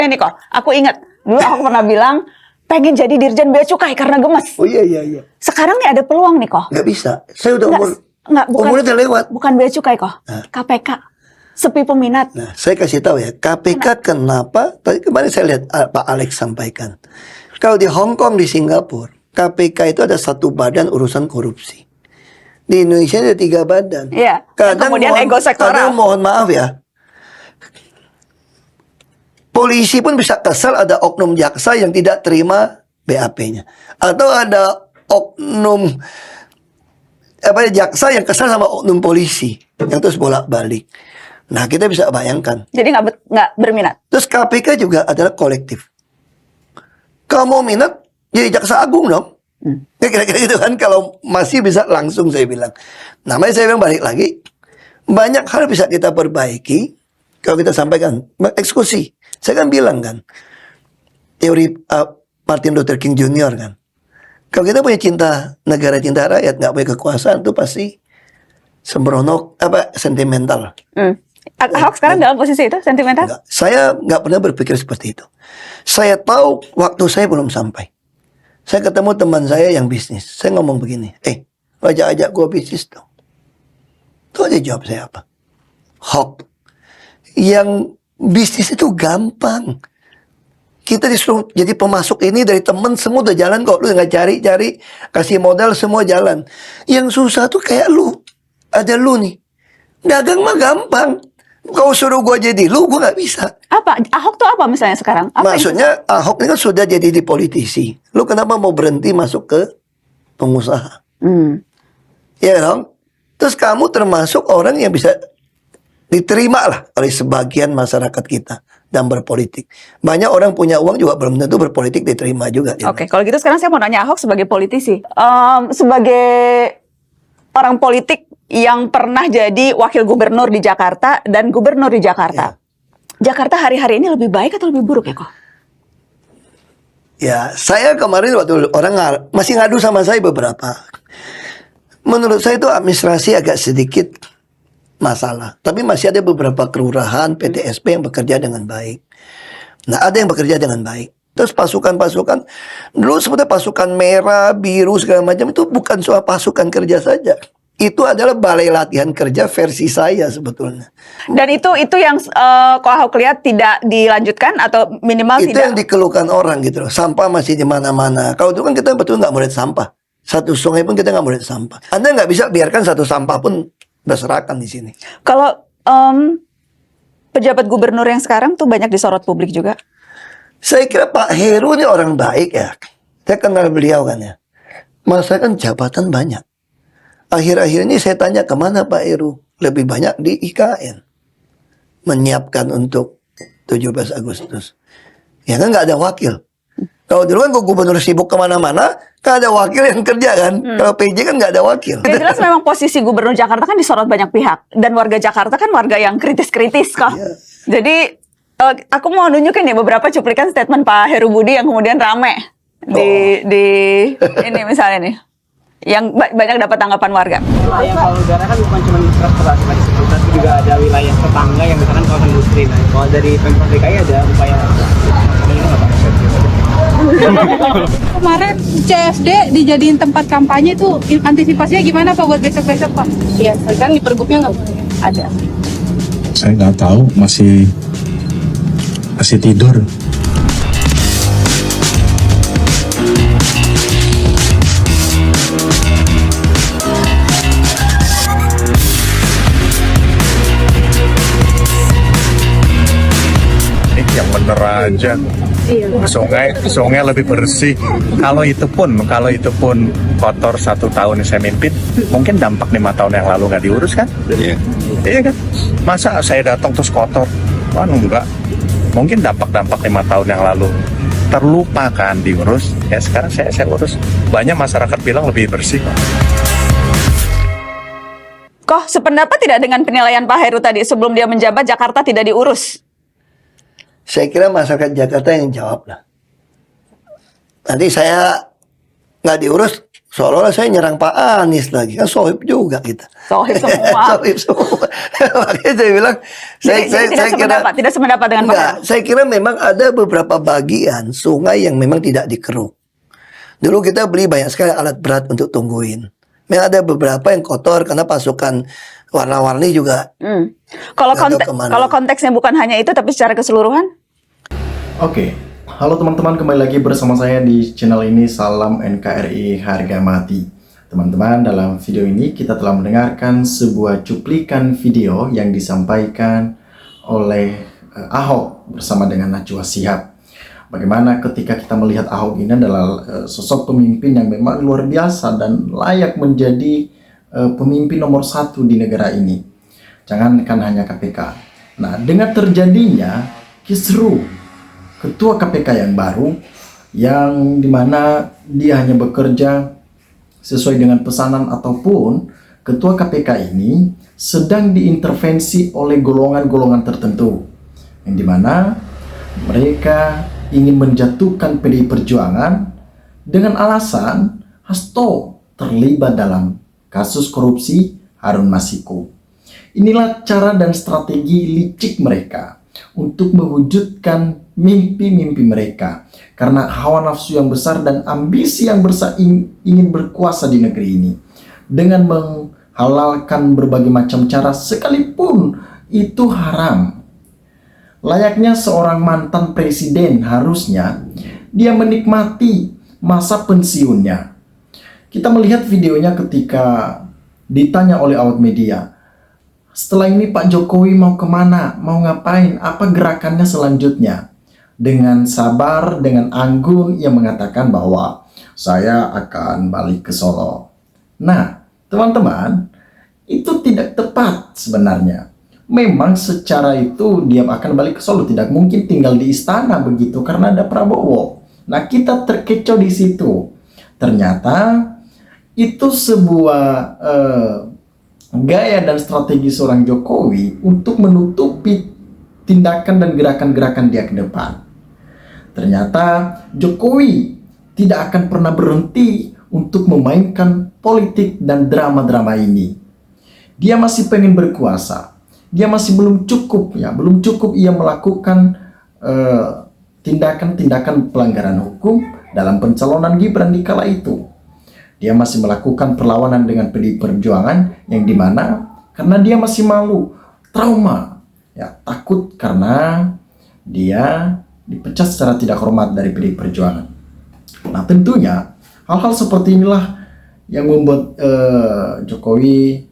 Ini kok, aku ingat dulu aku pernah bilang pengen jadi Dirjen Bea Cukai karena gemes. Oh iya. Sekarang nih ada peluang nih kok. Nggak bisa. Saya udah Umurnya udah lewat. Bukan Bea Cukai kok. KPK. Sepi peminat. Nah, saya kasih tahu ya, KPK kenapa? Tadi kemarin saya lihat Pak Alex sampaikan. Kalau di Hong Kong, di Singapura, KPK itu ada satu badan urusan korupsi. Di Indonesia ada 3 badan. Iya. Kemudian ego sektoral. Kadang mohon maaf ya, polisi pun bisa kesal ada oknum jaksa yang tidak terima BAP-nya. Atau ada oknum jaksa yang kesal sama oknum polisi yang terus bolak-balik. Nah, kita bisa bayangkan. Jadi nggak berminat. Terus KPK juga adalah kolektif. Kalau mau minat, jadi jaksa agung dong. Kira-kira gitu kan, kalau masih bisa langsung saya bilang. Namanya saya bilang balik lagi, banyak hal bisa kita perbaiki kalau kita sampaikan. Eksekusi. Saya kan bilang kan, teori Martin Luther King Jr. kan. Kalau kita punya cinta negara, cinta rakyat, nggak punya kekuasaan, itu pasti sembrono, sentimental. Ahok sekarang dalam posisi itu, sentimental? Enggak. Saya nggak pernah berpikir seperti itu. Saya tahu waktu saya belum sampai. Saya ketemu teman saya yang bisnis. Saya ngomong begini, ajak gue bisnis dong. Tuh aja jawab saya apa? Ahok, yang bisnis itu gampang. Kita disuruh jadi pemasok ini dari temen, semua udah jalan kok. Lu nggak cari-cari, kasih modal semua jalan. Yang susah tuh kayak lu. Ada lu nih. Dagang mah gampang. Kau suruh gue jadi lu, gue nggak bisa. Apa? Ahok tuh apa misalnya sekarang? Maksudnya Ahok ini kan sudah jadi di politisi. Lu kenapa mau berhenti masuk ke pengusaha? Ya dong. Terus kamu termasuk orang yang bisa diterima lah oleh sebagian masyarakat kita dan berpolitik. Banyak orang punya uang juga belum tentu berpolitik diterima juga. Oke, kalau gitu sekarang saya mau nanya Ahok sebagai politisi. Sebagai orang politik yang pernah jadi wakil gubernur di Jakarta dan gubernur di Jakarta. Ya. Jakarta hari-hari ini lebih baik atau lebih buruk ya kok? Ya, saya kemarin waktu orang masih ngadu sama saya beberapa. Menurut saya itu administrasi agak sedikit masalah. Tapi masih ada beberapa kelurahan, PTSP yang bekerja dengan baik. Nah, ada yang bekerja dengan baik. Terus pasukan-pasukan, dulu sebetulnya pasukan merah, biru, segala macam itu bukan soal pasukan kerja saja. Itu adalah balai latihan kerja versi saya sebetulnya. Dan itu yang kalau Ahok lihat tidak dilanjutkan atau minimal itu tidak. Itu yang dikeluhkan orang gitu loh. Sampah masih di mana-mana. Kalau itu kan kita betul nggak boleh sampah. Satu sungai pun kita nggak boleh sampah. Anda nggak bisa biarkan satu sampah pun berserakan di sini. Kalau pejabat gubernur yang sekarang tuh banyak disorot publik juga. Saya kira Pak Heru ini orang baik ya. Saya kenal beliau kan ya. Masa kan jabatan banyak. Akhir-akhir ini saya tanya kemana Pak Heru? Lebih banyak di IKN. Menyiapkan untuk 17 Agustus. Ya kan nggak ada wakil. Kalau dulu kan gubernur sibuk kemana-mana, kan ada wakil yang kerja kan. Kalau PJ kan nggak ada wakil. Yang jelas memang posisi gubernur Jakarta kan disorot banyak pihak. Dan warga Jakarta kan warga yang kritis-kritis kok. Iya. Jadi aku mau nunjukin nih beberapa cuplikan statement Pak Heru Budi yang kemudian rame di ini misalnya nih. Yang banyak dapat tanggapan warga. Wilayah Palu Negara kan bukan cuma transportasi tadi sebut, tapi juga ada wilayah tetangga yang misalkan kawasan industri. Nah, kalau dari Pemprov DKI ada upaya Kemarin CFD dijadiin tempat kampanye itu antisipasinya gimana Pak buat besok-besok Pak? Iya, kan di pergubnya nggak ada. Saya nggak tahu, masih tidur. Yang bener aja, sungai lebih bersih. Kalau itu pun kotor 1 tahun saya mimpin, mungkin dampak 5 tahun yang lalu nggak diurus kan? Iya kan? Masa saya datang terus kotor? Enggak. Mungkin dampak 5 tahun yang lalu terlupakan diurus. Ya sekarang saya urus. Banyak masyarakat bilang lebih bersih. Kok sependapat tidak dengan penilaian Pak Heru tadi sebelum dia menjabat Jakarta tidak diurus? Saya kira masyarakat Jakarta yang jawab lah. Nanti saya nggak diurus, Seolah-olah saya nyerang Pak Anies lagi. Kan sohib juga kita. Sohib semua. Sohib semua. Makanya saya bilang, Jadi tidak sependapat dengan Pak. enggak, saya kira memang ada beberapa bagian sungai yang memang tidak dikeruk. Dulu kita beli banyak sekali alat berat untuk tungguin. Memang ada beberapa yang kotor karena pasukan warna-warni juga. Kalau Nggak tahu kemana. kalau konteksnya bukan hanya itu, tapi secara keseluruhan. Oke, halo teman-teman, kembali lagi bersama saya di channel ini. Salam NKRI harga mati. Teman-teman, dalam video ini kita telah mendengarkan sebuah cuplikan video yang disampaikan oleh Ahok bersama dengan Najwa Shihab. Bagaimana ketika kita melihat Ahok ini adalah sosok pemimpin yang memang luar biasa dan layak menjadi pemimpin nomor 1 di negara ini. Jangankan hanya KPK. Nah, dengan terjadinya kisruh ketua KPK yang baru, yang dimana dia hanya bekerja sesuai dengan pesanan, ataupun ketua KPK ini sedang diintervensi oleh golongan-golongan tertentu, yang dimana mereka ingin menjatuhkan PDI Perjuangan dengan alasan Hasto terlibat dalam kasus korupsi Harun Masiku. Inilah cara dan strategi licik mereka untuk mewujudkan mimpi-mimpi mereka, karena hawa nafsu yang besar dan ambisi yang besar ingin berkuasa di negeri ini dengan menghalalkan berbagai macam cara sekalipun itu haram. Layaknya seorang mantan presiden, harusnya dia menikmati masa pensiunnya. Kita melihat videonya ketika ditanya oleh awak media, setelah ini Pak Jokowi mau kemana, mau ngapain, apa gerakannya selanjutnya. Dengan sabar, dengan anggun, ia mengatakan bahwa saya akan balik ke Solo. Nah, teman-teman, itu tidak tepat sebenarnya. Memang secara itu dia akan balik ke Solo, tidak mungkin tinggal di istana begitu karena ada Prabowo. Nah, kita terkecoh di situ. Ternyata itu sebuah gaya dan strategi seorang Jokowi untuk menutupi tindakan dan gerakan-gerakan dia ke depan. Ternyata Jokowi tidak akan pernah berhenti untuk memainkan politik dan drama-drama ini. Dia masih pengen berkuasa. Dia masih belum cukup ia melakukan tindakan-tindakan pelanggaran hukum dalam pencalonan Gibran di kala itu. Dia masih melakukan perlawanan dengan PDI Perjuangan, yang dimana karena dia masih malu, trauma, ya, takut karena dia dipecat secara tidak hormat dari PDI Perjuangan. Nah, tentunya hal-hal seperti inilah yang membuat Jokowi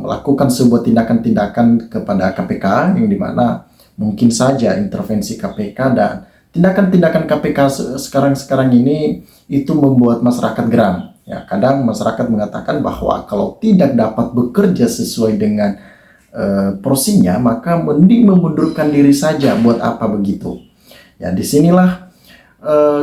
melakukan sebuah tindakan-tindakan kepada KPK, yang dimana mungkin saja intervensi KPK dan tindakan-tindakan KPK sekarang ini itu membuat masyarakat geram. Ya, kadang masyarakat mengatakan bahwa kalau tidak dapat bekerja sesuai dengan porsinya, maka mending memundurkan diri saja. Buat apa begitu? Ya, disinilah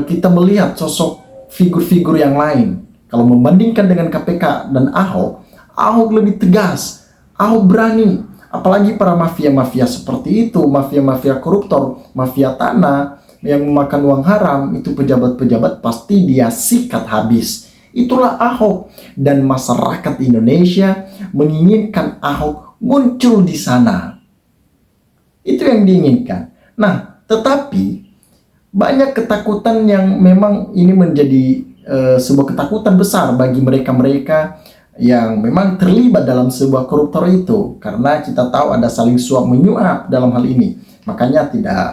kita melihat sosok figur-figur yang lain. Kalau membandingkan dengan KPK dan Ahok lebih tegas, Ahok berani. Apalagi para mafia-mafia seperti itu, mafia-mafia koruptor, mafia tanah yang memakan uang haram, itu pejabat-pejabat pasti dia sikat habis. Itulah Ahok, dan masyarakat Indonesia menginginkan Ahok muncul di sana. Itu yang diinginkan. Nah, tetapi banyak ketakutan yang memang ini menjadi sebuah ketakutan besar bagi mereka-mereka yang memang terlibat dalam sebuah koruptor itu, karena kita tahu ada saling suap menyuap dalam hal ini. Makanya tidak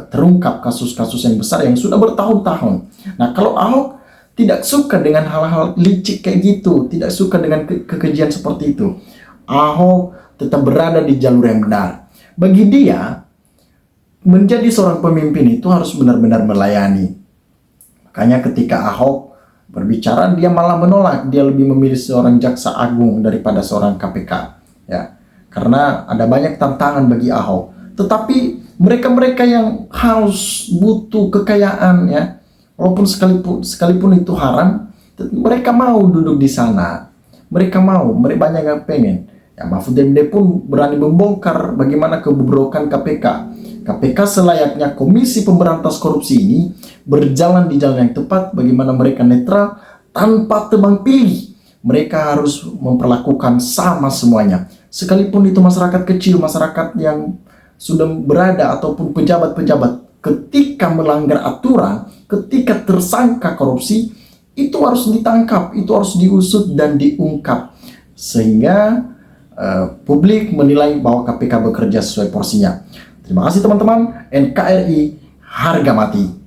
terungkap kasus-kasus yang besar yang sudah bertahun-tahun. Nah, kalau Ahok tidak suka dengan hal-hal licik kayak gitu, tidak suka dengan kekejian seperti itu, Ahok tetap berada di jalur yang benar. Bagi dia, menjadi seorang pemimpin itu harus benar-benar melayani. Makanya ketika Ahok berbicara, dia malah menolak. Dia lebih memilih seorang jaksa agung daripada seorang KPK, ya, karena ada banyak tantangan bagi Ahok. Tetapi mereka-mereka yang haus butuh kekayaan, ya, walaupun sekalipun itu haram, mereka mau duduk di sana. Mereka banyak yang pengen. Ya, Mahfud MD pun berani membongkar bagaimana kebobrokan KPK. KPK selayaknya Komisi Pemberantas Korupsi ini berjalan di jalan yang tepat, bagaimana mereka netral tanpa tebang pilih. Mereka harus memperlakukan sama semuanya. Sekalipun itu masyarakat kecil, masyarakat yang sudah berada ataupun pejabat-pejabat, ketika melanggar aturan, ketika tersangka korupsi, itu harus ditangkap, itu harus diusut dan diungkap. Sehingga publik menilai bahwa KPK bekerja sesuai porsinya. Terima kasih teman-teman. NKRI harga mati.